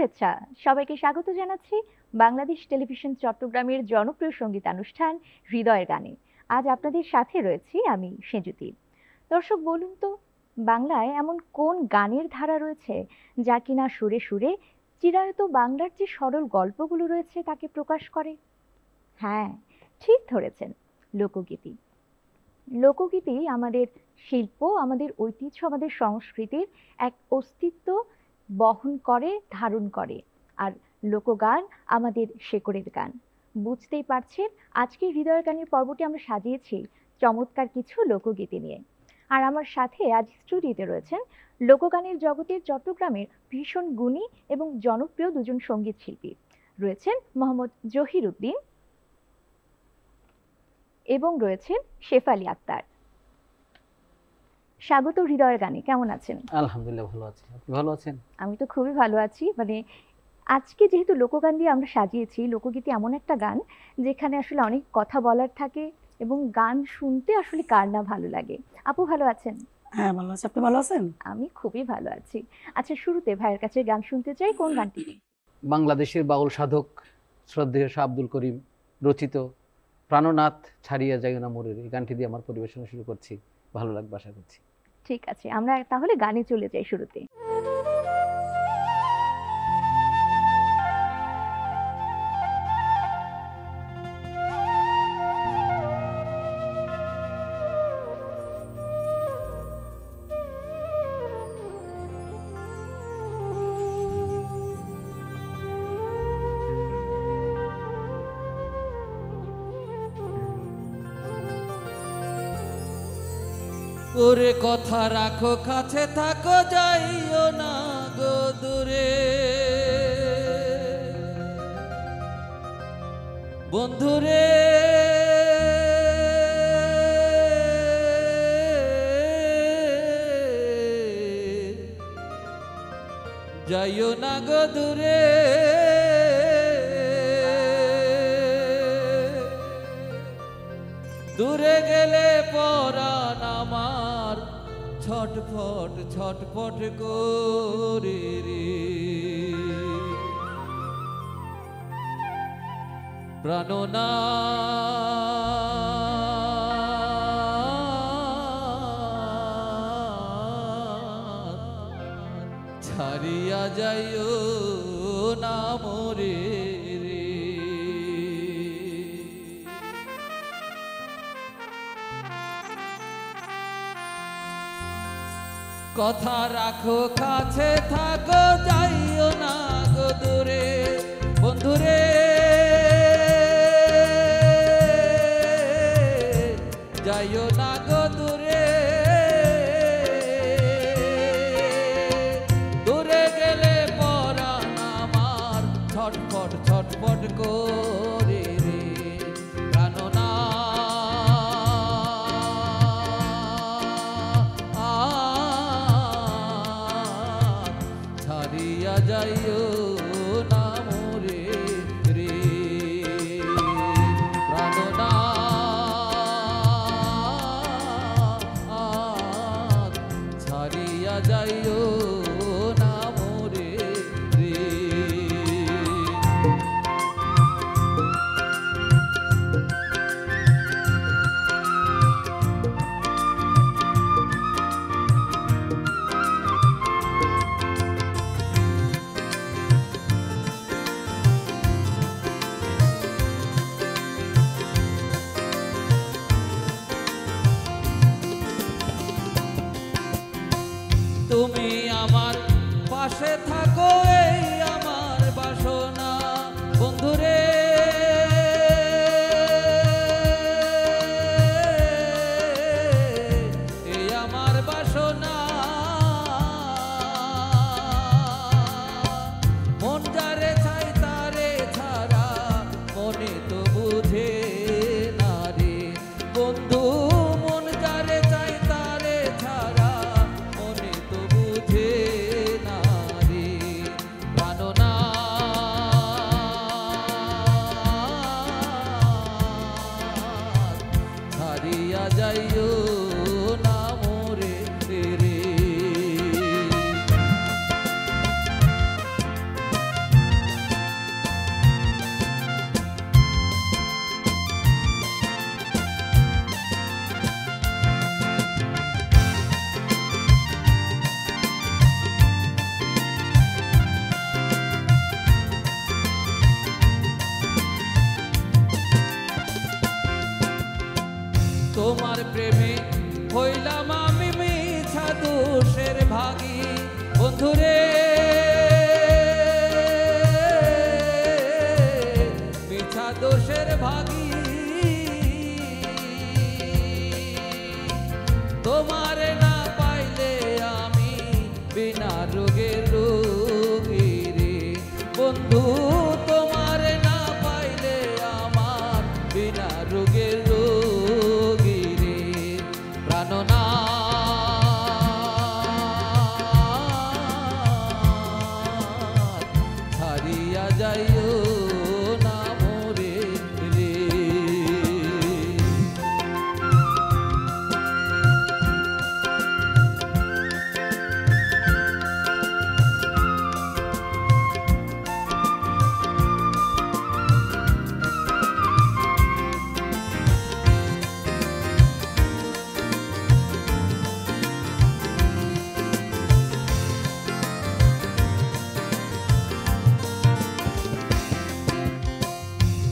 শুভেচ্ছা সবাইকে স্বাগত জানাচ্ছি বাংলাদেশ টেলিভিশন চট্টগ্রামের জনপ্রিয় সঙ্গীতানুষ্ঠান হৃদয়ের গানে। আজ আপনাদের সাথে রয়েছি আমি সেজুতি। দর্শক বলুন তো, বাংলায় এমন কোন গানের ধারা রয়েছে যা কিনা সুরে সুরে চিরায়ত বাংলার যে সরল গল্পগুলো রয়েছে তাকে প্রকাশ করে? হ্যাঁ, ঠিক ধরেছেন, লোকগীতি। লোকগীতি আমাদের শিল্প, আমাদের ঐতিহ্য, আমাদের সংস্কৃতির এক অস্তিত্ব বহন করে, ধারণ করে। আর লোকগান আমাদের শেকড়ের গান। বুঝতেই পারছেন, আজকে হৃদয়ের গানের পর্বটি আমরা সাজিয়েছি চমৎকার কিছু লোকগীতি নিয়ে। আর আমার সাথে আজ স্টুডিওতে রয়েছেন লোকগানের জগতের চট্টগ্রামের ভীষণ গুণী এবং জনপ্রিয় দুজন সঙ্গীত শিল্পী। রয়েছেন মোহাম্মদ জহির উদ্দিন এবং রয়েছেন শেফালি আক্তার। স্বাগত হৃদয়ের গানে। কেমন আছেন? আলহামদুলিল্লাহ ভালো আছি। আপনি ভালো আছেন? আমি তো খুবই ভালো আছি। আজকে যেহেতু লোকগান দিয়ে আমরা সাজিয়েছি, লোকগীতি এমন একটা গান যেখানে আসলে অনেক কথা বলার থাকে এবং গান শুনতে আসলে কার না ভালো লাগে। আপু ভালো আছেন? হ্যাঁ ভালো আছি। আপনি ভালো আছেন? আমি খুবই ভালো আছি। আচ্ছা, শুরুতে ভাইয়ের কাছে গান শুনতে চাই। কোন গানটি? বাংলাদেশের বাউল সাধক শ্রদ্ধেয় শাহ আব্দুল করিম রচিত প্রাণনাথ ছাড়িয়া যায় না মোরের, এই গানটি দিয়ে আমার পরিবেশনা শুরু করছি। ভালো লাগবে আশা করছি। ঠিক আছে, আমরা তাহলে গানে চলে যাই শুরুতে। ওরে কথা রাখো, কাছে থাকো, যাইও না গো দূরে। বন্ধুরে যাইও না গো দূরে। দূরে গেলে পরাণ আমার ছটফট ছটফট করে রে। প্রাণনাথ ছাড়িয়া যাইও না মোরে রে। কথা রাখো, কাছে থাকো, যাইও না গো দূরে। বন্ধুরে যাইও না গো দূরে। দূরে গেলে পরাণ আমার ছটফট ছটফট করে রে। ছাড়িয়া যাইও না মোরে রে। প্রাণনাথ ছাড়িয়া যাইও না মোরে রে। তুমি আমার পাশে থাকো, এই আমার বাসনা। বন্ধুরে এই আমার বাসনা। মন যারে চাই তারে ছাড়া মনে তো বুঝে না রে। বন্ধু মন যারে চাই তারে ছাড়া মনে তো বুঝে না রে। প্রাণনাথ ছাড়িয়া যাইও না মোরে রে। তোমার প্রেমে হইলাম আমি মিছা দোষের ভাগী বন্ধুরে মিছা দোষের ভাগী তোমারে না পাইলে আমি বিনা রোগের রোগী রে বন্ধু তোমারে না পাইলে আমার বিনা রোগের রোগী রে প্রাণনাথ ছাড়িয়া যাইও না মোরে রে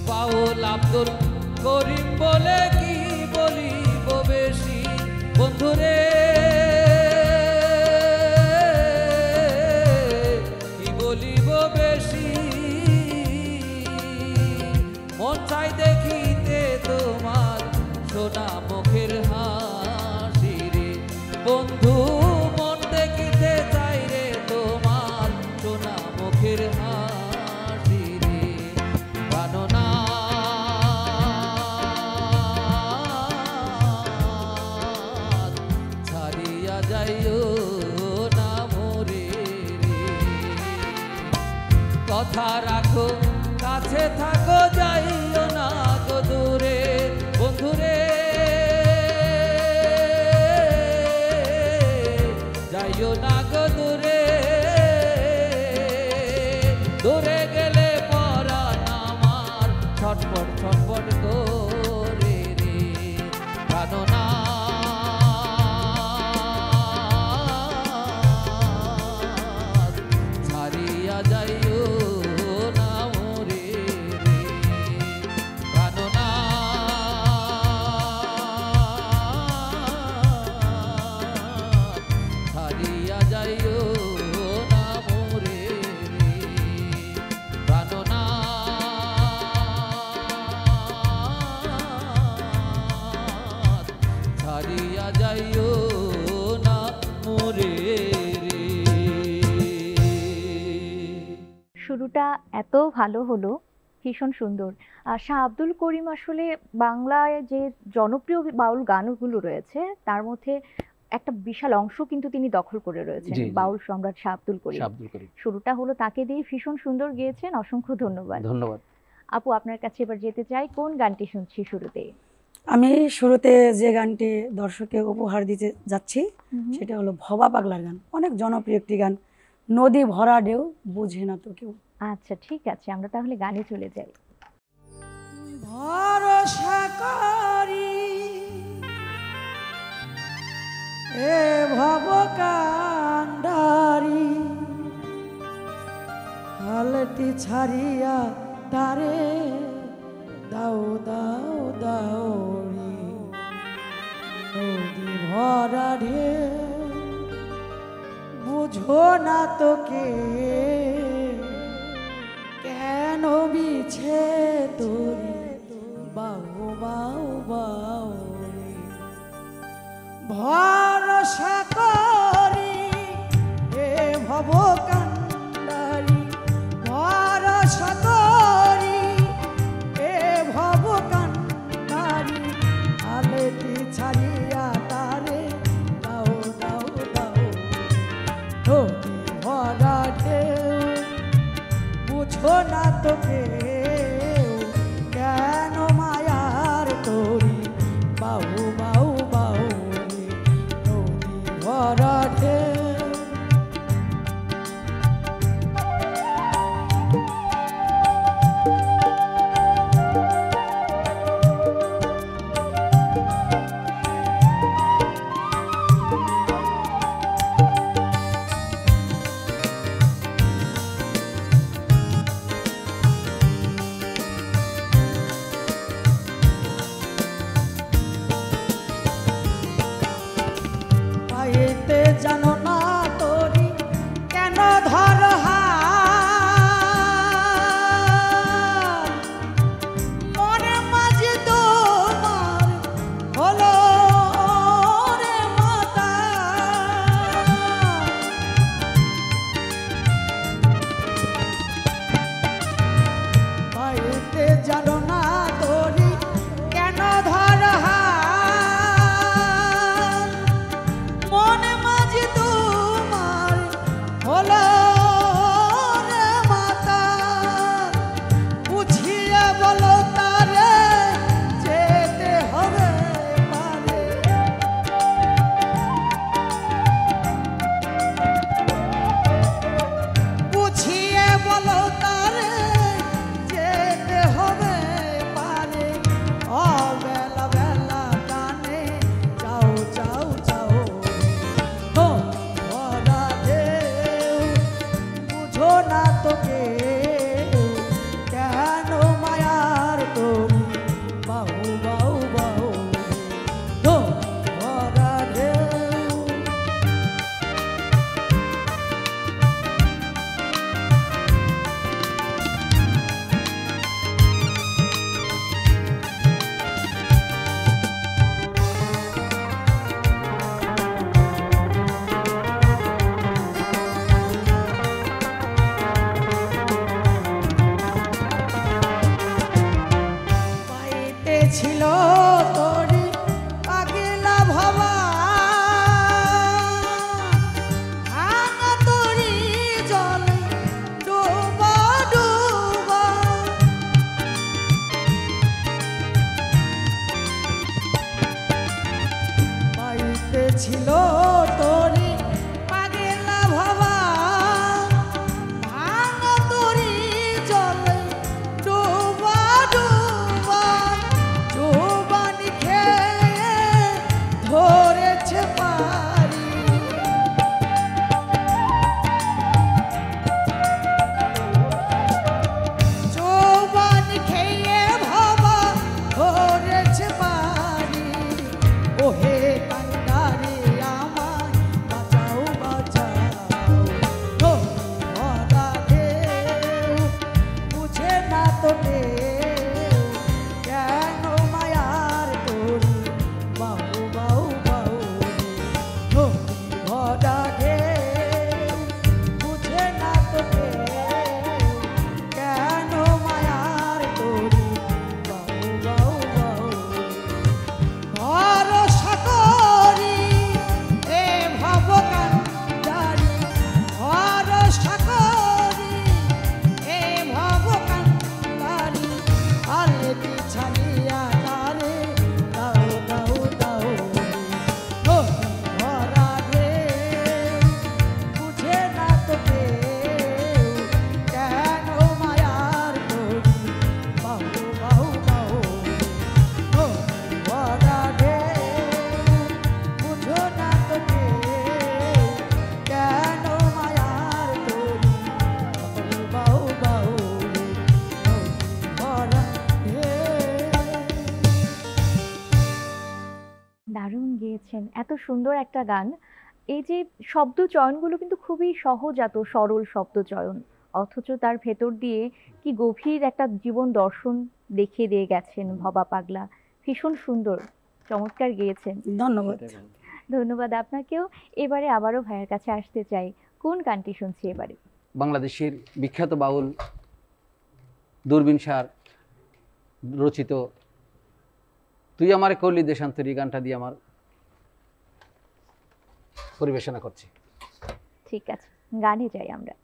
বাউল আব্দুল করিম বলে কি বলিব বেশি বন্ধুরে কি বলিব বেশি মন চাই দেখিতে তোমার সোনা মুখের হাসি রে বন্ধু মন দেখিতে চাই রে তোমার সোনা মুখের হাসি রে প্রাণনাথ ছাড়িয়া যাইও না মোরে রে কথা রাখো কাছে থাকো যাইও না গো দূরে বন্ধুরে যাইও না গো দূরে দূরে গেলে পরাণ আমার ছটপট ছটপট করে রে প্রাণনাথ ছাড়িয়া যাইও না মোরে রে প্রাণনাথ ছাড়িয়া যাইও না মোরে রে প্রাণনাথ ছাড়িয়া যাইও না মোরে রে শুরুটা এত ভালো হলো, ভীষণ সুন্দর। শাহ আব্দুল করিম আসলে বাংলায় যে জনপ্রিয় বাউল গানগুলো রয়েছে তার মধ্যে একটা বিশাল অংশ কিন্তু তিনি দখল করে রয়েছেন, জি, জি। বাউল সম্রাট শাহ আব্দুল করিম। শাহ আব্দুল করিম, শুরুটা হলো তাকে দিয়ে, ভীষণ সুন্দর গেয়েছেন, অসংখ্য ধন্যবাদ। ধন্যবাদ। আপু, আপনার কাছে এবার যেতে চাই, কোন গানটি শুনছি শুরুতে? আমি শুরুতে যে গানটি দর্শককে উপহার দিতে যাচ্ছি সেটা হলো ভবা পাগলার গান। অনেক জনপ্রিয় একটি গান, নদী ভরা ঢেউ বুঝে না তো কেউ। আচ্ছা, ঠিক আছে, আমরা তাহলে গানে চলে যাই। ভরসা করি এ ভব কান্ডারি হালটি ছাড়িয়া তারে দাও দাও দাওরি নদী ভরা ঢেউ বুঝো না তো কে কেন বিছে তোরি বাউ বাউ বাউ ভরসা করি এ ভব কান্ডারি ভরসা করি এ ভব কান্ডারি আলেটি ছাড়িয়া তারে দাও দাও দাও নদী ভরা ঢেউ বুঝো না তো কেউ কেন মায়ার তোরি বাউ বাউ বাউ নদী ভরা ঢেউ। ছিল তোরে পাগলা ভাবা ভাঙা তোরি জলে ডোবা ডোবা ডোবানি খেয়ে ধরেছে পারি ডোবানি খেয়ে ভাবা ধরেছে পারি ওহে কান্ডারে আমায় বাঁচাও বাঁচাও ভরা ঢেউ বুঝে না তো ঢেউ কেন মায়ার তোরি বাউ বাউ বাউ ভরা ঢেউ বুঝে না তো ঢেউ কেন মায়ার তোরি বাউ বাউ বাউ ভরসা করি এ ভবকান্ডারি ভরসা করি এ ভবকান্ডারি আলে পিছালিয়া তারে দাও দাও দাও ভরা ঢেউ বুঝে না তো ঢেউ কেন মায়ার তোরি বাউ বাউ বাউ ভরা ঢেউ বুঝো না তো ঢেউ কেন মায়ার তোরি বাউ বাউ ভরা ঢেউ দারুণ গেয়েছেন, এত সুন্দর একটা গান। এই যে শব্দ চয়নগুলো কিন্তু খুবই সহজাত সরল শব্দ চয়ন, অথচ তার ভেতর দিয়ে কি গভীর একটা জীবন দর্শন দেখিয়ে দিয়ে গেছেন ভবা পাগলা। ভীষণ সুন্দর, চমৎকার গেয়েছেন। ধন্যবাদ। ধন্যবাদ আপনাকেও। এবারে আবারও ভাইয়ের কাছে আসতে চাই, কোন গানটি শুনছি এবারে? বাংলাদেশের বিখ্যাত বাউল দূরবীন সার রচিত তুই আমারে করলি দেশান্তরী গানটা দিয়ে আমার পরিবেশনা করছি। ঠিক আছে, গানে যাই আমরা।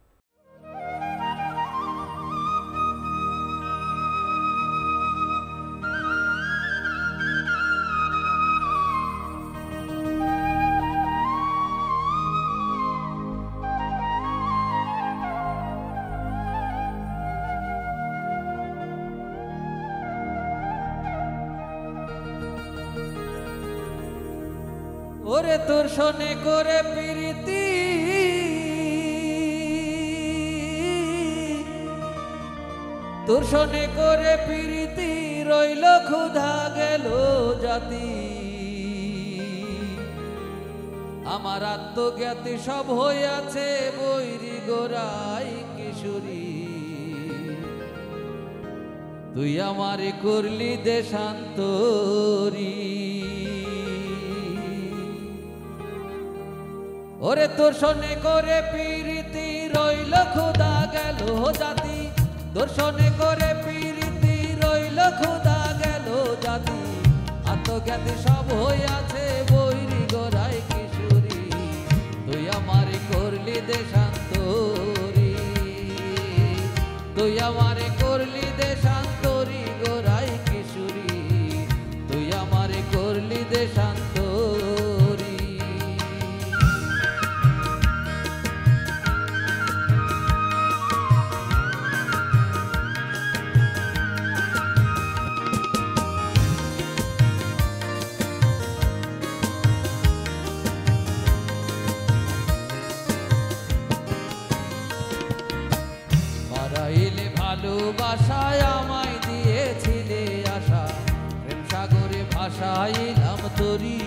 ওরে তোর শোনে করে প্রীতি তোর শোনে করে প্রীতি রইল ক্ষুধা গেল জাতি আমার আত্মজ্ঞাতি সব হইয়াছে বৈরি গোরাই কিশোরী তুই আমারে করলি দেশান্তরী ওরে তোর শোনে করে প্রীতি রইল ক্ষুধা গেল জাতি তোর শোনে করে প্রীতি রইল ক্ষুধা গেল জাতি আত্মজ্ঞাতি সব হইয়াছে বৈরি গোরাই কিশোরী তুই আমারে করলি দেশান্তরী তুই আমারে করলি দেশান্তরী গোরাই কিশোরী তুই আমারে করলি দেশান্তরী বাড়াইলে ভালোবাসায় আমায় দিয়েছিলে আশা প্রেম সাগরে ভাসাইলাম তরি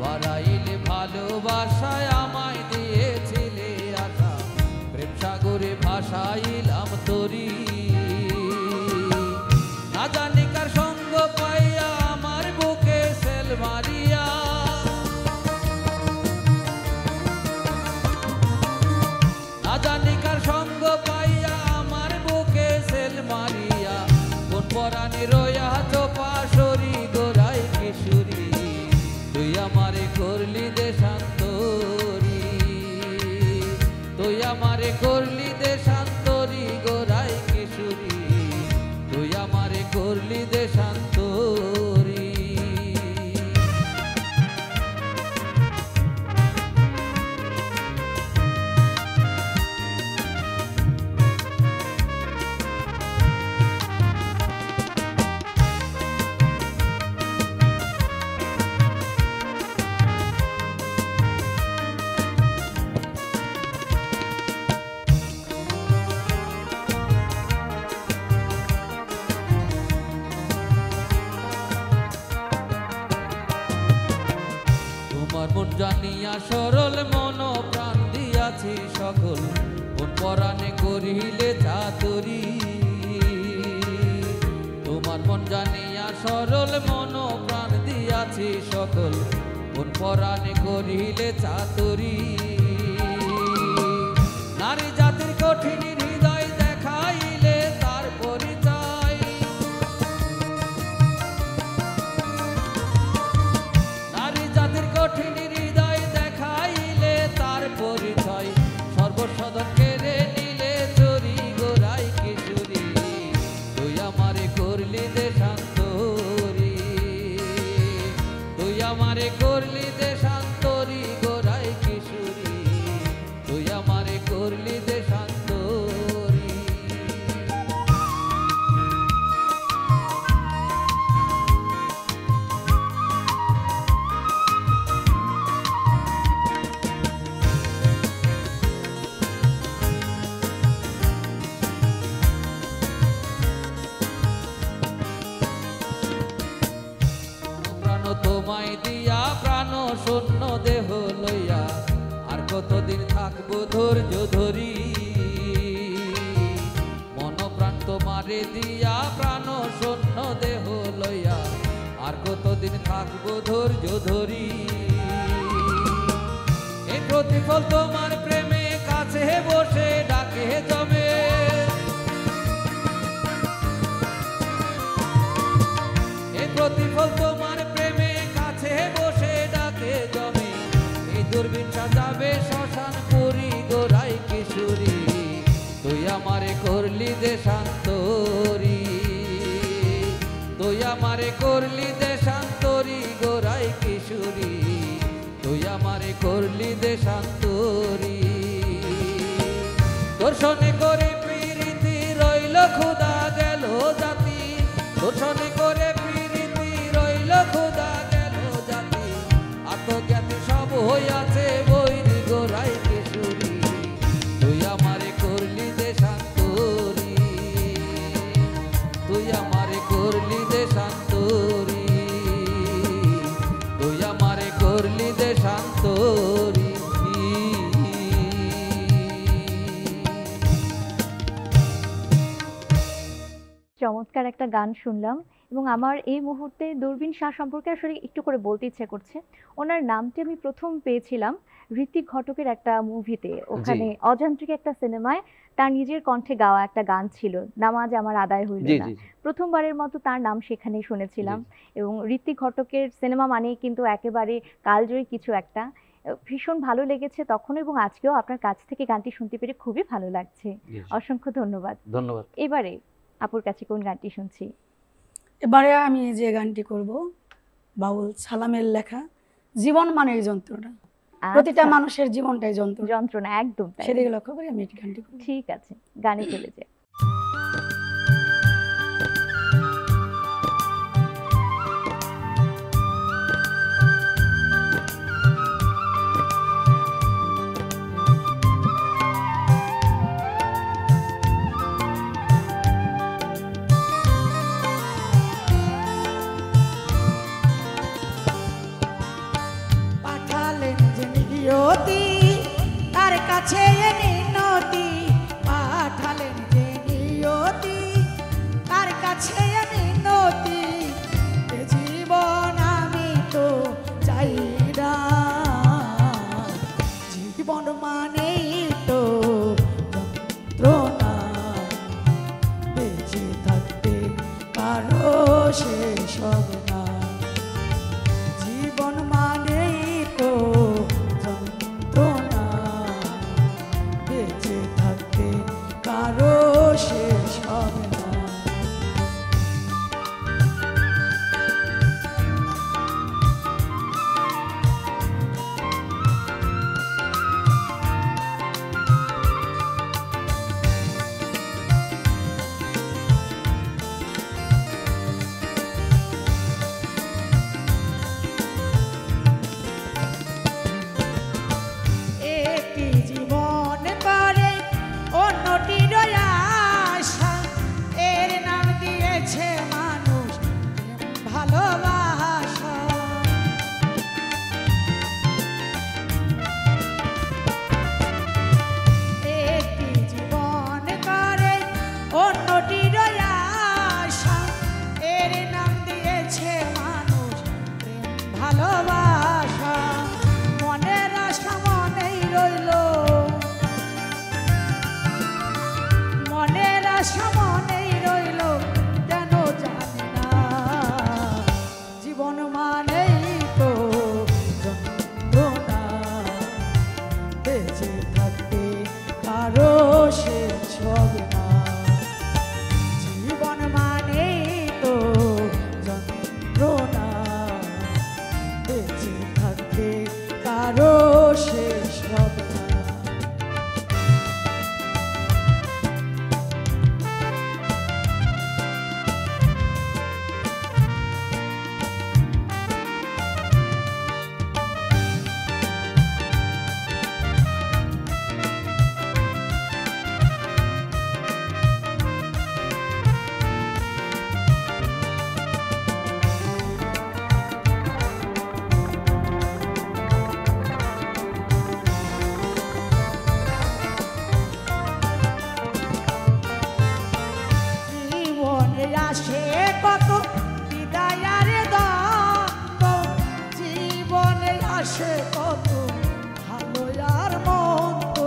বাড়াইলে ভালোবাসায় আমায় দিয়েছিলে আশা প্রেম সাগরে ভাসাইলাম তরি না জানি কার সঙ্গ পাইয়া আমার বুকে সেল মারিয়া না জানি কার সঙ্গ পাইয়া আমার বুকে সেল মারিয়া কোন পরাণে রয়া চোপা সরি গোরাই মন জানিয়া সরল মন প্রাণ দিয়াছি সকল কোন পরাণে করিলে চাতুরি তোমার মন জানিয়া সরল মন প্রাণ দিয়াছি সকল কোন পরাণে করিলে চাতুরি নারী জাতির কঠিন হৃদয় দেখাইলে তার পরিচয় নারী জাতির কঠিন হৃদয় দেখাইলে তার পরিচয় সর্বসদন কেড়ে নিলে চুরি গোড়াই কিশোরী তুই আমারে করলি দেশান্তরী তুই আমারে করলি দেশান্তরী গোড়াই কিশোরী তুই আমারে করলি দেশান্তরী প্রাণ তোমায় দিয়া প্রাণ শূন্য দেহ লইয়া আর কতদিন থাকবো ধৈর্য ধরি মন প্রাণ তোমারে দিয়া প্রাণ শূন্য দেহ লইয়া আর কতদিন থাকবো ধৈর্য ধরি এই প্রতিফল তোমার প্রেমে কাছে বসে ডাকে জমে এই প্রতিফল তোমার প্রেমে কাছে বসে ডাকে জমে এই দূরবীন সাজাবে শ্মশান পুরী গোড়াই কিশোরী তুই আমারে করলি দেশান্তরী তুই আমারে করলি দেশান্তরী গোড়াই কিশোরী তুই আমারে করলি দেশান্তরী দর্শনে করে প্রীতি রইল ক্ষুধা গেল জাতি দর্শনে করে প্রীতি রইল ক্ষুধা গেল জাতি আত্মজ্ঞাতি সব হইয়াছে বৈরি গোড়াই কিশোরী তুই আমারে করলি দেশান্তরী তুই আমারে করলি দেশান্তরী তুই আমারে করলি দেশান্তরী চমৎকার একটা গান শুনলাম এবং আমার এই মুহূর্তে দূরবীন শাহ সম্পর্কে আসলে একটু করে বলতে ইচ্ছে করছে। ওনার নামটি আমি প্রথম পেয়েছিলাম ঋত্বিক ঘটকের একটা মুভিতে, ওখানে অযান্ত্রিক একটা সিনেমায় তার নিজের কণ্ঠে গাওয়া একটা গান ছিল, নামাজ আমার আদায় হইল না। প্রথমবারের মতো তার নাম সেখানে শুনেছিলাম এবং ঋত্বিক ঘটকের সিনেমা মানেই কিন্তু একেবারে কালজয়ী কিছু একটা। ভীষণ ভালো লেগেছে তখন এবং আজকেও আপনার কাছ থেকে গানটি শুনতে পেরে খুবই ভালো লাগছে। অসংখ্য ধন্যবাদ। ধন্যবাদ। এবারে আপুর কাছে কোন গানটি শুনছি? এবারে আমি যে গানটি করব বাউল সালামের লেখা জীবন মানের যন্ত্রণা। প্রতিটা মানুষের জীবনটাই যন্ত্রণা, একদম তাই। সেদিকে লক্ষ্য করে আমি এই গানটি করব। ঠিক আছে, গানে চলে যাই। পাঠালেন যে নিয়তি তার কাছে মিনতি, পাঠালেন যে ভালোবাসা মনের আশা মনেই রইল, মনের আশা মনেই রইল, কেন জানি না জীবন মানেই তো যন্ত্রণা, বেঁচে থাকতে কারো শেষ হবে না, জীবন মানেই তো যন্ত্রণা, বেঁচে থাকতে কারো শেষ হবে না। জীবনে আসে কত বিদায়ার দ্বন্দ্ব, জীবনে আসে কত ভালো আর মন্দ,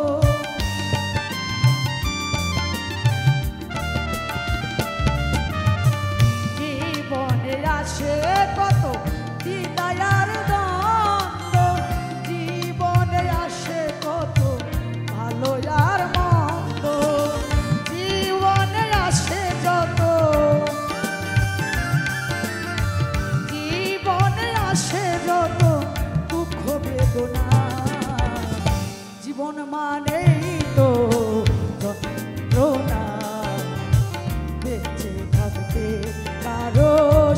জীবনে আসে কত বিদায়ার দ্বন্দ্ব, জীবনে আসে কত ভালো আর মন্দ, জীবনে আসে যত, জীবনে আসে যত দুঃখ বেদনা, জীবন মানেই তো যন্ত্রণা, বেঁচে থাকতে কারো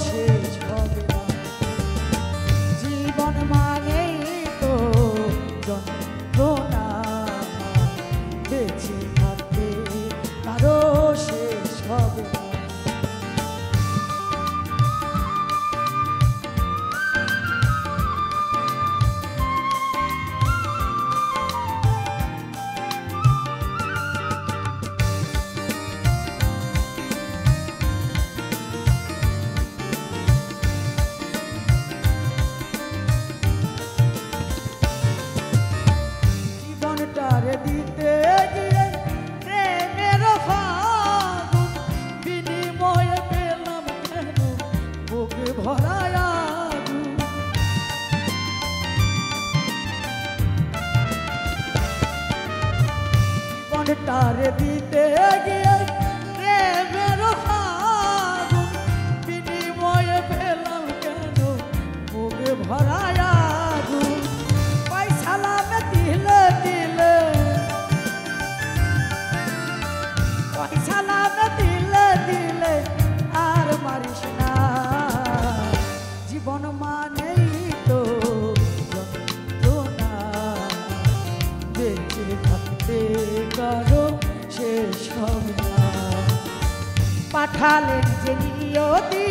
শেষ হবে না, জীবন মানেই তো যন্ত্রণা, বেঁচে থাকতে কারো শেষ হবে না। জীবনটারে দিতে গিয়ে প্রেমের ফাগুন, বিনিময়ে পেলাম কেন বুকে ভরা আগুন, জীবনটারে দিতে গিয়ে প্রেমের ফাগুন, বিনিময়ে পেলাম কেন বুকে ভরা আগুন, পয়সালামে দিলে দিলে, পয়সালামে দিলে দিলে আর মারিস না, জীবন মানেই তো যন্ত্রণা, বেঁচে থাকতে কারো শেষ হবে না, পাঠালেন যে নিয়তি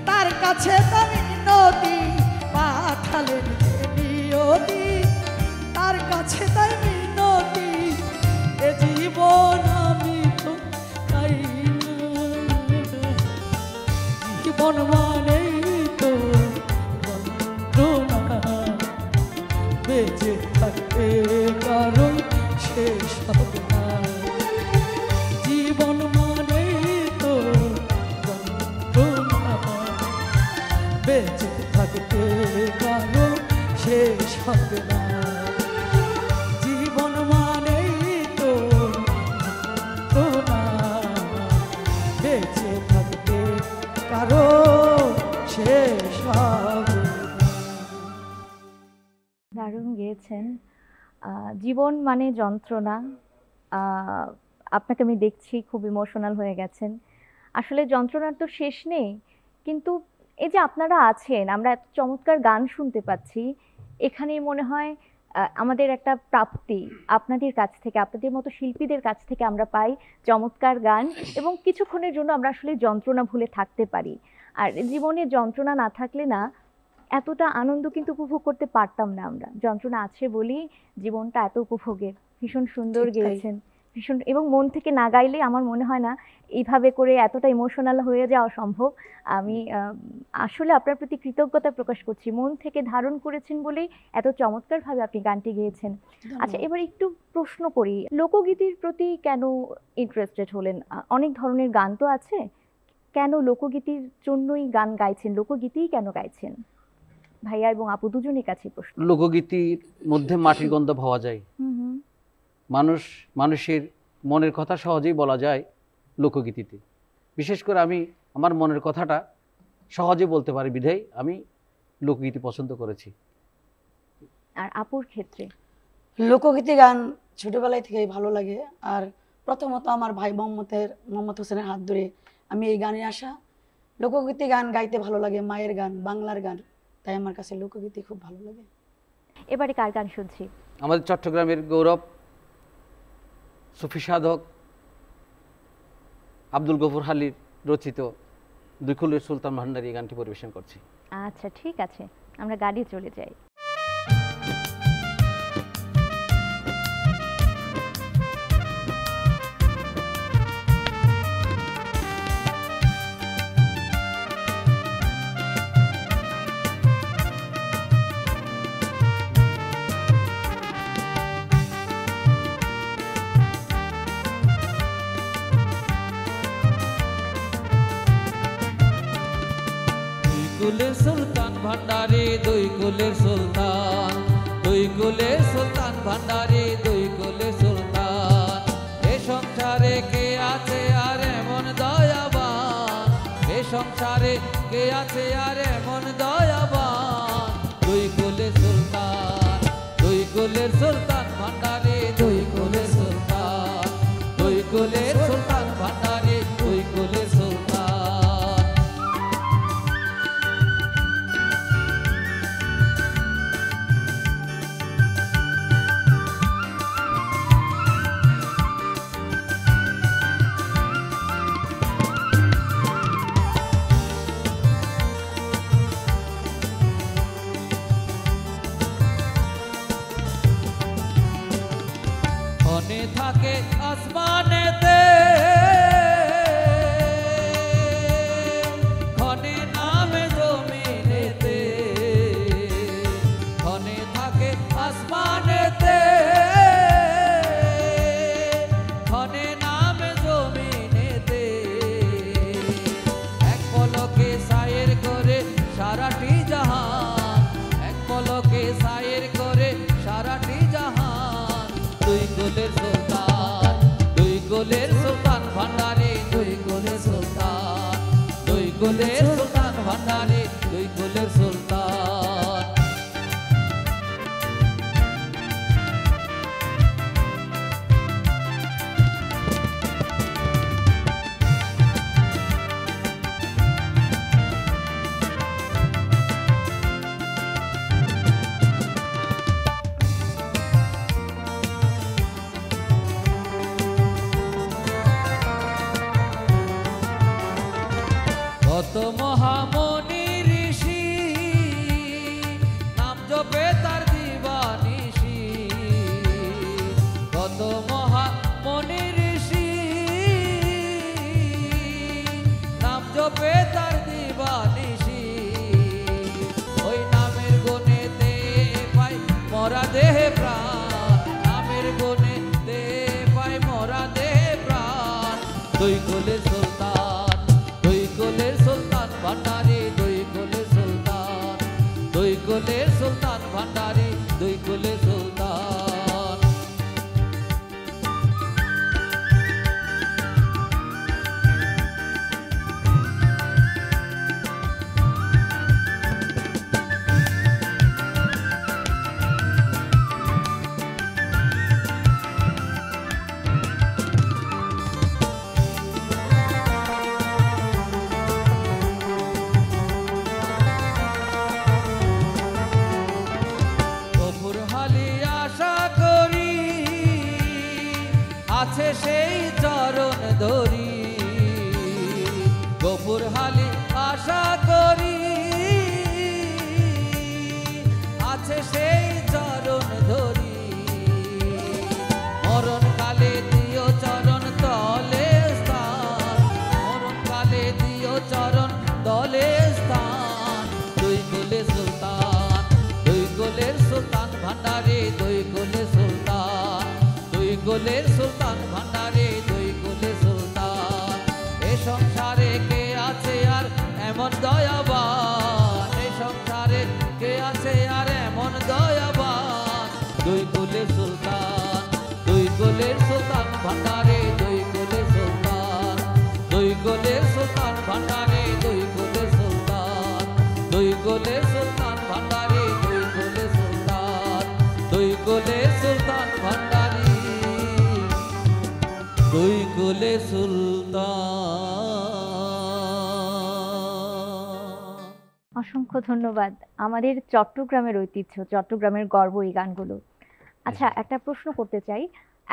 তার কাছে তার মিনতি, পাঠালেন যে নিয়তি তার কাছে তাই মিনতি, এ জীবন আমি তো চাই না, জীবন মানেই তো যন্ত্রণা, বেঁচে থাকতে কারো শেষ হবে না, জীবন মানেই তো যন্ত্রণা, বেঁচে থাকতে কারো শেষ হবে না, জীবন মানেই তো যন্ত্রণা, বেঁচে থাকতে কারো শেষ হবে না। দারুণ গেয়েছেন। জীবন মানে যন্ত্রণা। আপনাকে আমি দেখছি খুব ইমোশনাল হয়ে গেছেন। আসলে যন্ত্রণার তো শেষ নেই, কিন্তু এই যে আপনারা আছেন, আমরা এত চমৎকার গান শুনতে পাচ্ছি, এখানেই মনে হয় আমাদের একটা প্রাপ্তি আপনাদের কাছ থেকে, আপনাদের মতো শিল্পীদের কাছ থেকে আমরা পাই চমৎকার গান, এবং কিছুক্ষণের জন্য আমরা আসলে যন্ত্রণা ভুলে থাকতে পারি। আর জীবনে যন্ত্রণা না থাকলে না এতটা আনন্দ কিন্তু উপভোগ করতে পারতাম না আমরা। যন্ত্রণা আছে বলেই জীবনটা এত উপভোগের। ভীষণ সুন্দর ঠিক তাই। গেয়েছেন। ভীষণ, এবং মন থেকে না গাইলে আমার মনে হয় না এইভাবে করে এতটা ইমোশনাল হয়ে যাওয়া সম্ভব। আমি আসলে আপনার প্রতি কৃতজ্ঞতা প্রকাশ করছি, মন থেকে ধারণ করেছেন বলেই এত চমৎকারভাবে আপনি গানটি গেয়েছেন। আচ্ছা, এবার একটু প্রশ্ন করি, লোকগীতির প্রতি কেন ইন্টারেস্টেড হলেন? অনেক ধরনের গান তো আছে, কেন লোকগীতির জন্যই গান গাইছেন, লোকগীতিই কেন গাইছেন? ভাইয়া এবং আপু দুজনের কাছে প্রশ্ন। লোকগীতির মধ্যে মাটির গন্ধ পাওয়া যায়, হুম। মানুষের মনের কথা সহজেই বলা যায় লোকগীতিতে। বিশেষ করে আমি আমার মনের কথাটা সহজে বলতে পারি বিধায় আমি লোকগীতি পছন্দ করেছি। আর আপুর ক্ষেত্রে? লোকগীতি গান ছোটবেলায় থেকেই ভালো লাগে। আর প্রথমত আমার ভাই মোহাম্মদ হোসেনের হাত ধরে আমি এই গানে আসা। লোকগীতি গান গাইতে ভালো লাগে, মায়ের গান, বাংলার গান, তাই আমার কাছে লোকগীতি খুব ভালো লাগে। এবারে কার গান শুনছি? আমাদের চট্টগ্রামের গৌরব সুফি সাধক আব্দুল গফুর হালির রচিত দুই কুলের সুলতান ভান্ডারী এই গানটি পরিবেশন করছি। আচ্ছা, ঠিক আছে, আমরা গাড়ি চলে যাই। কুলের সুলতান ভান্ডারী, দুই কুলের সুলতান, দুই কুলের সুলতান ভান্ডারী, দুই কুলের সুলতান। এ সংসারে কে আছে আর এমন দয়াবান, এ সংসারে কে আছে আর এমন দয়াবান। দুই কুলের সুলতান, দুই কুলের সুলতান ভান্ডারী, দুই কুলের সুলতান, দুই কুলের সুলতান ভান্ডারী, দুই কুলের সুলতান। ক্ষণে থাকে আসমানেতে, ক্ষণে নামে জমিনেতে, ক্ষণে থাকে আসমানেতে, ক্ষণে নামে জমিনেতে। এক পলকে সায়ের করে সারাটি জাহান, এক পলকে সায়ের করে সারাটি জাহান। দুই কুলের সুলতান, দুই কুলের সুলতান ভান্ডারী, দুই কুলের সুলতান, দুই কুলের সুলতান ভান্ডারী, দুই কুলের সুলতান। কত মহামনি ঋষি নাম জপে তার দিবানিশি, কত মহামনি ঋষি নাম জপে তার দিবানিশি। ওই নামের গুণেতে পাই মরা দেহে প্রাণ, নামের গুণেতে পাই মরা দেহে প্রাণ। দুই কুলের সুলতান, দুই কুলের সুলতান ভান্ডারী, দুই কুলের সুলতান, দুই কুলের সুলতান ভান্ডারী, দুই কুলের সুলতান। গফুর হালি আশা দুই কুলের সুলতান, দুই কুলের সুলতান ভান্ডারে, দুই কুলের সুলতান। এ সংসারে কে আছে আর এমন দয়াবান, এ সংসারে কে আছে আর এমন দয়াবান। দুই কুলের সুলতান, দুই কুলের সুলতান ভান্ডারে, দুই কুলের সুলতান, দুই কুলের সুলতান ভান্ডারে, দুই কুলের সুলতান, দুই কুলের সুলতান ভান্ডারে, দুই কুলের সুলতান, দুই কুলের সুলতান ভান্ডারে, দুই কুলের সুলতান। অসংখ্য ধন্যবাদ। আমাদের চট্টগ্রামের ঐতিহ্য, চট্টগ্রামের গর্ব এই গানগুলো। আচ্ছা, একটা প্রশ্ন করতে চাই।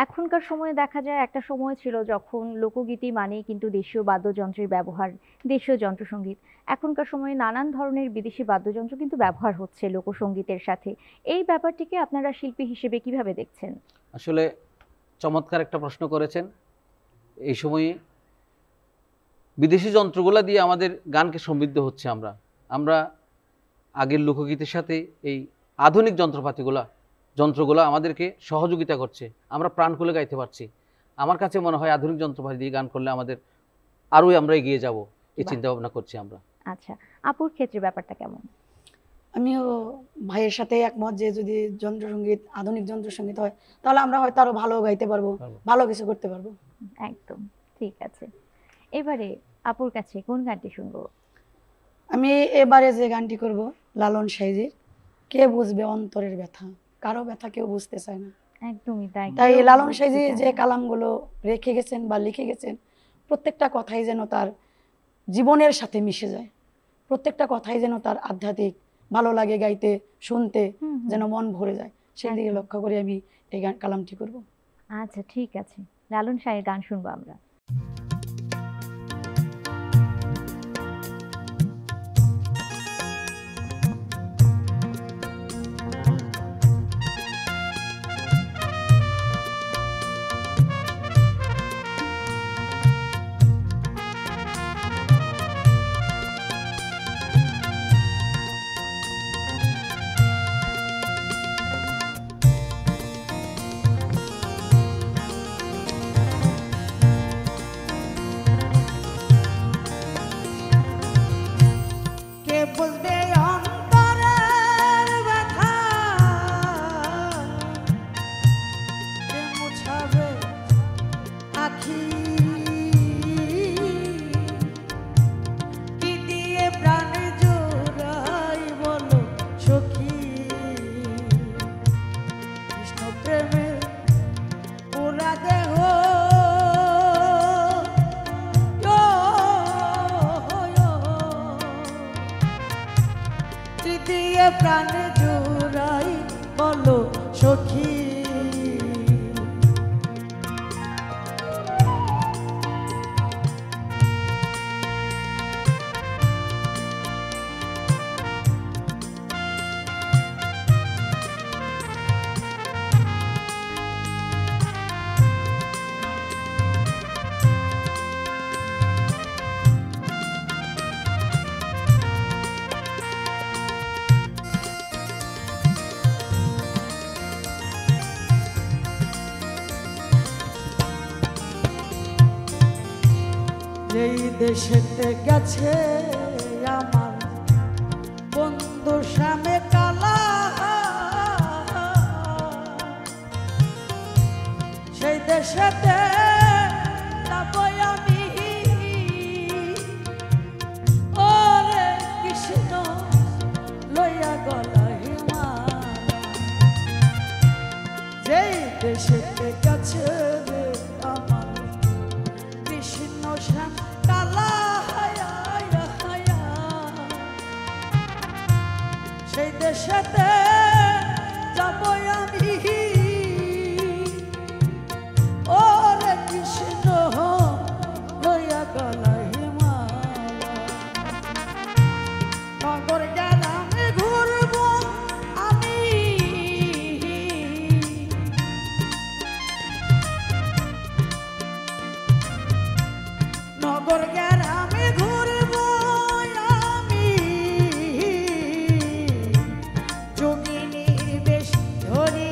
এখনকার সময়ে দেখা যায়, একটা সময় ছিল যখন লোকগীতি মানেই কিন্তু দেশীয় বাদ্যযন্ত্রের ব্যবহার, দেশীয় যন্ত্রসঙ্গীত। এখনকার সময়ে নানান ধরনের বিদেশি বাদ্যযন্ত্র কিন্তু ব্যবহার হচ্ছে লোকসঙ্গীতের সাথে। এই ব্যাপারটিকে আপনারা শিল্পী হিসেবে কিভাবে দেখছেন? আসলে চমৎকার একটা প্রশ্ন করেছেন। এই সময়ে বিদেশি যন্ত্রগুলা দিয়ে আমাদের গানকে সমৃদ্ধ হচ্ছে। আমরা আগের লোকগীতের সাথে এই আধুনিক যন্ত্রগুলো আমাদেরকে সহযোগিতা করছে, আমরা প্রাণ খুলে গাইতে পারছি। আমার কাছে মনে হয় আধুনিক যন্ত্রপাতি দিয়ে গান করলে আমাদের আরোই আমরা এগিয়ে যাব, এই বাহ। চিন্তা ভাবনা করছি আমরা। আচ্ছা, আপুর ক্ষেত্রে ব্যাপারটা কেমন? আমিও ভাইয়ের সাথে একমত যে যদি যন্ত্রসঙ্গীত, আধুনিক যন্ত্রসঙ্গীত হয় তাহলে আমরা হয়তো আরো ভালো গাইতে পারবো, ভালো কিছু করতে পারবো। একদম ঠিক আছে। এবারে আপুর কাছে কোন গানটি শুনবো? আমি এবারে যে গানটি করব লালন সাইজির কে বুঝবে অন্তরের ব্যথা, কারো ব্যথা কেউ বুঝতে চায় না। একদমই তাই। তাই কেউ লালন বুঝতে সাইজি চায় যে না। কালামগুলো রেখে গেছেন বা লিখে গেছেন, প্রত্যেকটা কথাই যেন তার জীবনের সাথে মিশে যায়, প্রত্যেকটা কথাই যেন তার আধ্যাত্মিক, ভালো লাগে গাইতে, শুনতে, হুম, হুম। যেন মন ভরে যায়, সেই দিকে একদম। লক্ষ্য করে আমি এই গান কালামটি করব। আচ্ছা ঠিক আছে, লালন শাহের গান শুনবো আমরা। কে বুঝবে অন্তরের ব্যথা, কে মুছাবে আখি, কি দিয়ে প্রাণ জোড়াই বলো সখী, কৃষ্ণ প্রেমে পুরা দেহ দিয়ে প্রাণ জুড়াই বলো সখী। যেই দেশেতে গেছে আমার বন্ধু শ্যামে কালা, সেই দেশেতে যাবো আমি, ওরে কৃষ্ণ লইয়া গলা হিমালয়। যেই দেশেতে গেছে রে আমার কৃষ্ণ শ্যাম কালা, সেই দেশেতে যাব আমি, ওরে কৃষ্ণ লইয়া গলা হিমালয়। নগর গ্রামে ঘুরব আমি, নগর গ্রামে ঘুরব আমি, যোগিনী বেশ ধরি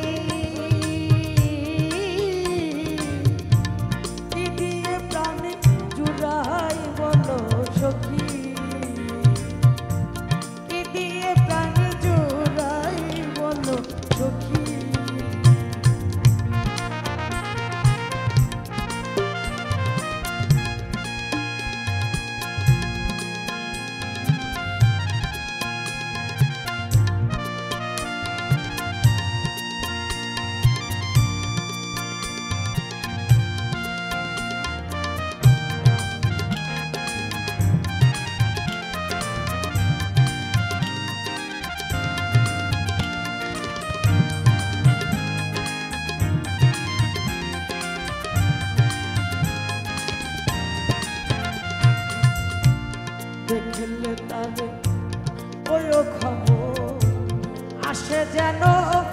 আসে যেন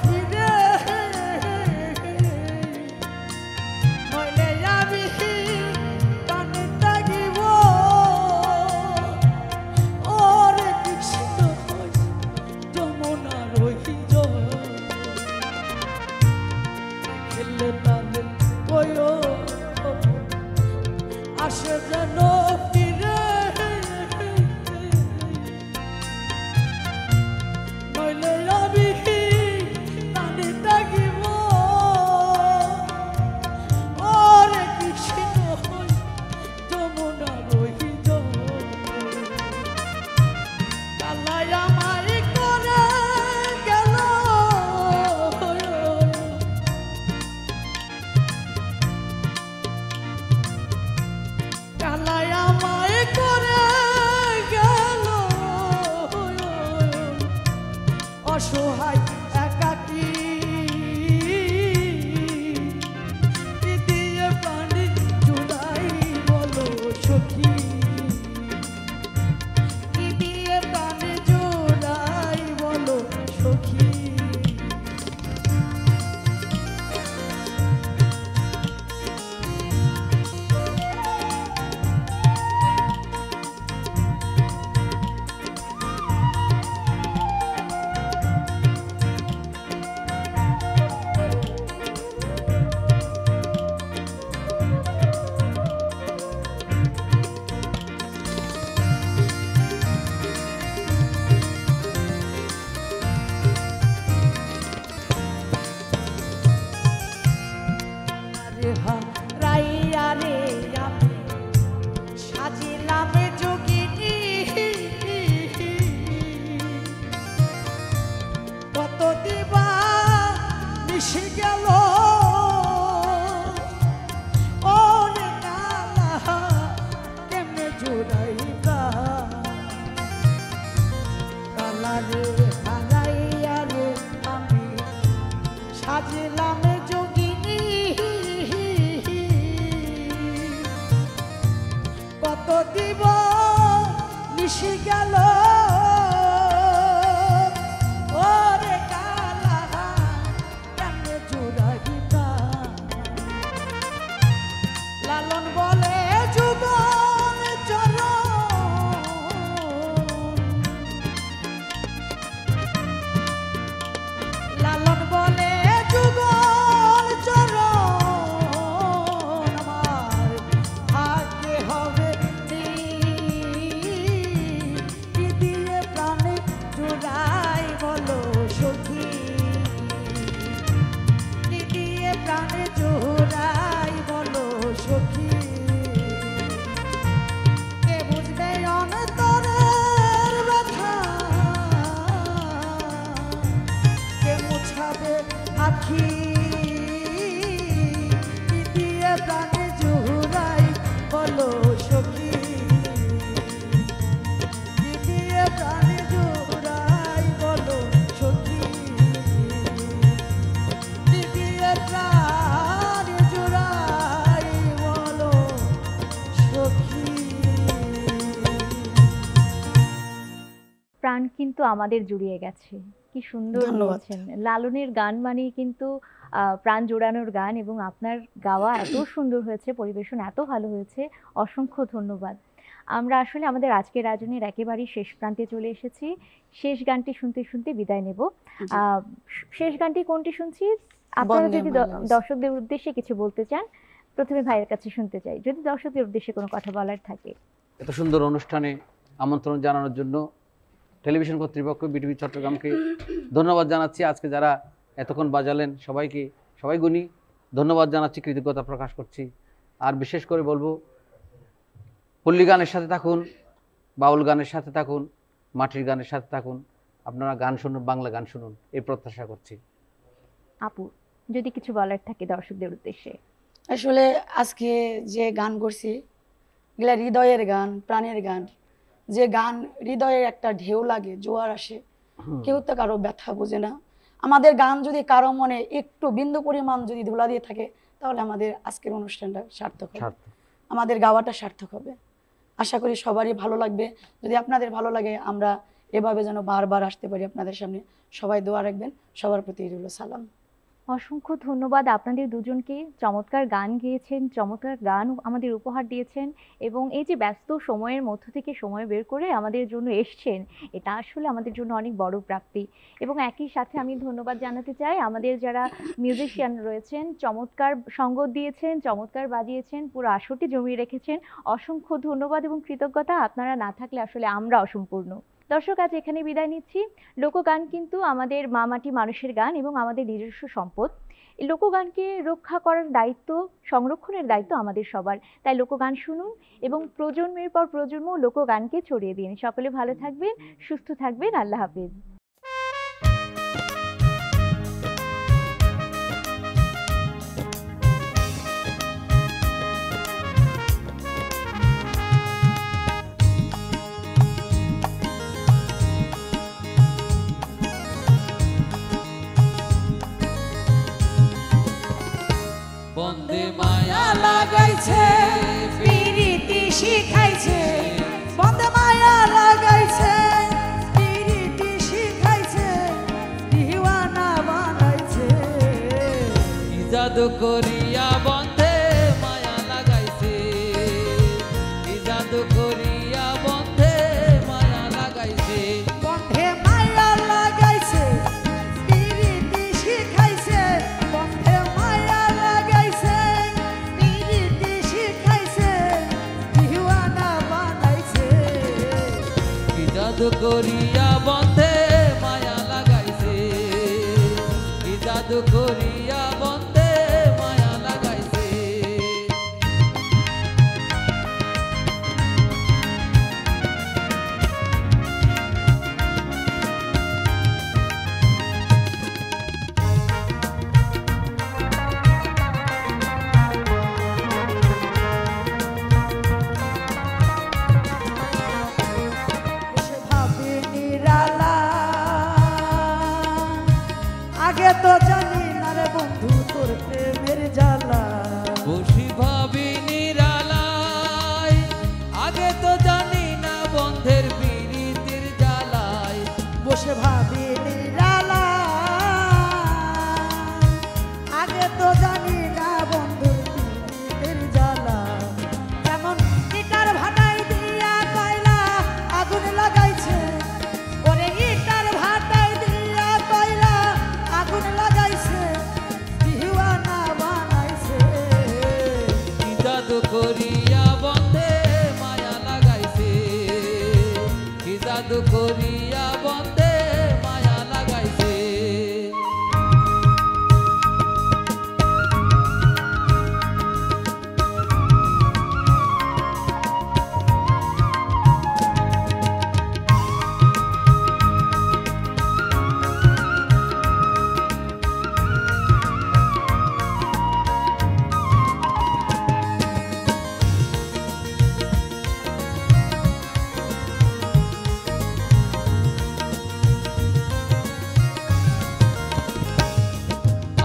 ফিরে, নইলে আমি কানে থাকিব। ওরে কৃষ্ণ যমুনার ওই জল, খেলে তাদের কয়ো আসে যেন ফিরে, নইলে আমি কানে থাকিব। ওরে কৃষ্ণ যমুনার ওই জল, কালাই আমায় করে গেল। কালাই আমায় করে গেল, অসহায় একাকী কি দিয়ে প্রাণী জুড়াই বলো সখী, কি দিয়ে প্রাণী জুড়াই বলো সখী। রাইয়া রে আমি সাজিলাম যোগিনী, কত দিবা মিশে গেল। ওরে কালা কেমনে জোড়াইবা, কালা রে হারাইয়া রে আমি সাজিলাম যোগিনী, কত দিব মিশে গেল। ওরে কালা কেমনে জোড়াইবা, লালন বলে যুগল চরণ, লালন বলে যুগল চরণ, আমার ভাগ্যে হবে কি দিয়ে প্রাণে জোড়াই বলো সখী, কি দিয়ে প্রাণে জোড়াই বলো সখী। কে বুঝবে অন্তরের ব্যথা, কে মুছাবে আখি, কি দিয়ে প্রাণে জোড়াই বলো সখী, কি দিয়ে প্রাণে জোড়াই বলো সখী, কি দিয়ে প্রাণে জোড়াই বলো সখী। প্রাণ কিন্তু আমাদের জুড়িয়ে গেছে। কি সুন্দর ধন্যবাদ। বলছেন। লালনের গান মানেই কিন্তু প্রাণ জোড়ানোর গান, এবং আপনার গাওয়া এত সুন্দর হয়েছে, পরিবেশন এত ভালো হয়েছে, অসংখ্য ধন্যবাদ। আমরা আসলে আমাদের আজকের আয়োজনের একেবারেই শেষ প্রান্তে চলে এসেছি। শেষ গানটি শুনতে শুনতে বিদায় নেব। শেষ গানটি কোনটি শুনছি? আপনারা বন্দে যদি মাতরম। দর্শকদের উদ্দেশ্যে কিছু বলতে চান, প্রথমে ভাইয়ের কাছে শুনতে চাই, যদি দর্শকদের উদ্দেশ্যে কোনো কথা বলার থাকে। এত সুন্দর অনুষ্ঠানে আমন্ত্রণ জানানোর জন্য টেলিভিশন কর্তৃপক্ষ বিটিভি চট্টগ্রামকে ধন্যবাদ জানাচ্ছি। আজকে যারা এতক্ষণ বাজালেন সবাইকে, সবাই গুণী ধন্যবাদ জানাচ্ছি, কৃতজ্ঞতা প্রকাশ করছি। আর বিশেষ করে বলবো, পল্লী গানের সাথে থাকুন, বাউল গানের সাথে থাকুন, মাটির গানের সাথে থাকুন, আপনারা গান শুনুন, বাংলা গান শুনুন, এই প্রত্যাশা করছি। আপু, যদি কিছু বলার থাকে দর্শকদের উদ্দেশ্যে। আসলে আজকে যে গান করছি এগুলা হৃদয়ের গান, প্রাণের গান। যে গান হৃদয়ের একটা ঢেউ লাগে, জোয়ার আসে, কেউ তো কারো ব্যথা বোঝে না। আমাদের গান যদি কারো মনে একটু বিন্দু পরিমাণ যদি ধুলা দিয়ে থাকে, তাহলে আমাদের আজকের অনুষ্ঠানটা সার্থক হবে, আমাদের গাওয়াটা সার্থক হবে। আশা করি সবারই ভালো লাগবে। যদি আপনাদের ভালো লাগে, আমরা এভাবে যেন বারবার আসতে পারি আপনাদের সামনে। সবাই দোয়া রাখবেন, সবার প্রতি রইল সালাম। অসংখ্য ধন্যবাদ আপনাদের দুজনকে। চমৎকার গান গেয়েছেন, চমৎকার গান আমাদের উপহার দিয়েছেন, এবং এই যে ব্যস্ত সময়ের মধ্য থেকে সময় বের করে আমাদের জন্য এসছেন, এটা আসলে আমাদের জন্য অনেক বড় প্রাপ্তি। এবং একই সাথে আমি ধন্যবাদ জানাতে চাই আমাদের যারা মিউজিশিয়ান রয়েছেন, চমৎকার সঙ্গ দিয়েছেন, চমৎকার বাজিয়েছেন, পুরো আসরটি জমিয়ে রেখেছেন। অসংখ্য ধন্যবাদ এবং কৃতজ্ঞতা, আপনারা না থাকলে আসলে আমরা অসম্পূর্ণ। দর্শক, আজ এখানে বিদায় নিচ্ছি। লোকগান কিন্তু আমাদের মা মাটি মানুষের গান এবং আমাদের নিজস্ব সম্পদ। এই লোকগানকে রক্ষা করার দায়িত্ব, সংরক্ষণের দায়িত্ব আমাদের সবার। তাই লোকগান শুনুন এবং প্রজন্মের পর প্রজন্ম লোকগানকে ছড়িয়ে দিন। সকলে ভালো থাকবেন, সুস্থ থাকবেন। আল্লাহ হাফেজ। বন্দে মায়া লাগাইছে পিরিতি শিখাইছে, বন্দে মায়া লাগাইছে পিরিতি শিখাইছে, দিওয়ানা বানাইছে। কি জাদু করিয়া বন্ধে মায়া লাগাইছে, কি জাদু করিয়া বন্ধে মায়া লাগাইছে। বন্ধে মায়া লাগাইছে পিরিতি শিখাইছে, বন্ধে মায়া লাগাইছে পিরিতি শিখাইছে, দিওয়ানা বানাইছে। কি জাদু করিয়া বন্ধে মায়া লাগাইছে, কি জাদু করিয়া বন্ধে মায়া লাগাইছে। বসে ভাবি নিরালা, আগে তো জানি না রে বন্ধু তোর প্রেমের জ্বালা। বসি ভাবি নিরালায়, আগে তো জানি না বন্ধের পিরিতির জ্বালায়। বসে ভাবি নিরালা, আগে তো জানি না বন্ধুর প্রেমের জ্বালা। যেমন ইটার ভাটাই দিয়া কয়লা আগুন লাগাইছে, ওরে ইটার ভাটাই দিয়া কয়লা আগুন লাগাইছে, দিওয়ানা বানাইছে। কি জাদু করিয়া বন্ধে মায়া লাগাইছে, কি জাদু করিয়া বন্ধে মায়া লাগাইছে।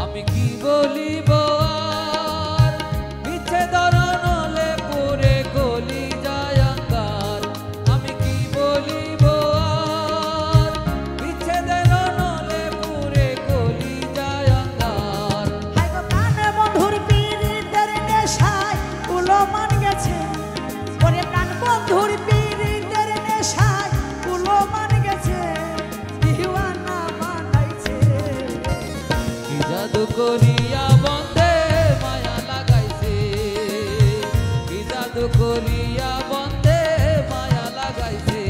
আমি কি বলিব আর, বিচ্ছেদর নলে পুরে গলি যায় আঙ্গার। আমি কি বলিব আর, বিচ্ছেদের নলে পুরে গলি যায় আঙ্গার। হায় গো প্রাণে বন্ধুর পীড়িতের নেশায় উলো মান গেছে, ওরে প্রাণ বন্ধুর পীড়িতের নেশায় উলো মান গেছে, দিওয়ানা বানাইছে। কি জাদু করিয়া বন্ধে মায়া লাগাইছে, কি জাদু করিয়া বন্ধে মায়া লাগাইছে।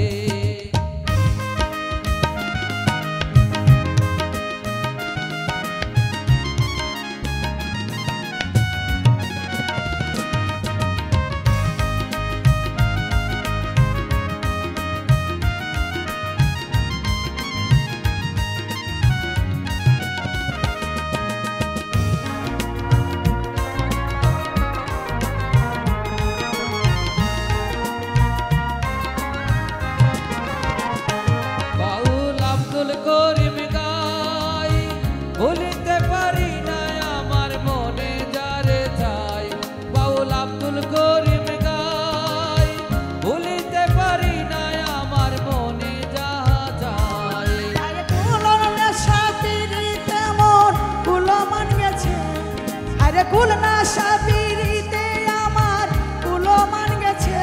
বেকুল না সাবিরিতে আমার কুলমান গেছে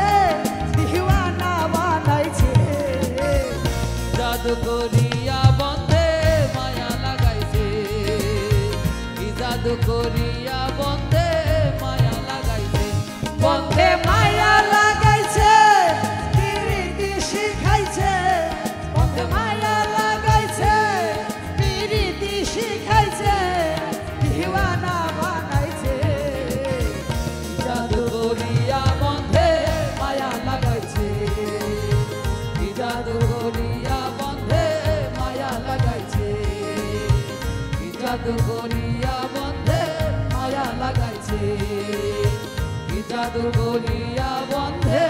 দিওয়ানা বানাইছে জাদু করিয়া বন্ধে মায়া লাগাইছে কি জাদু করিয়া বন্ধে মায়া লাগাইছে বন্ধে মায়া লাগাইছে পিরিতি শিখাইছে বন্ধে মায়া লাগাইছে পিরিতি শিখাইছে দিওয়ানা বানাইছে জাদু করিয়া বন্ধে মায়া লাগাইছে কি জাদু করিয়া বন্ধে মায়া লাগাইছে কি জাদু করিয়া বন্ধে মায়া লাগাইছে কি জাদু করিয়া বন্ধে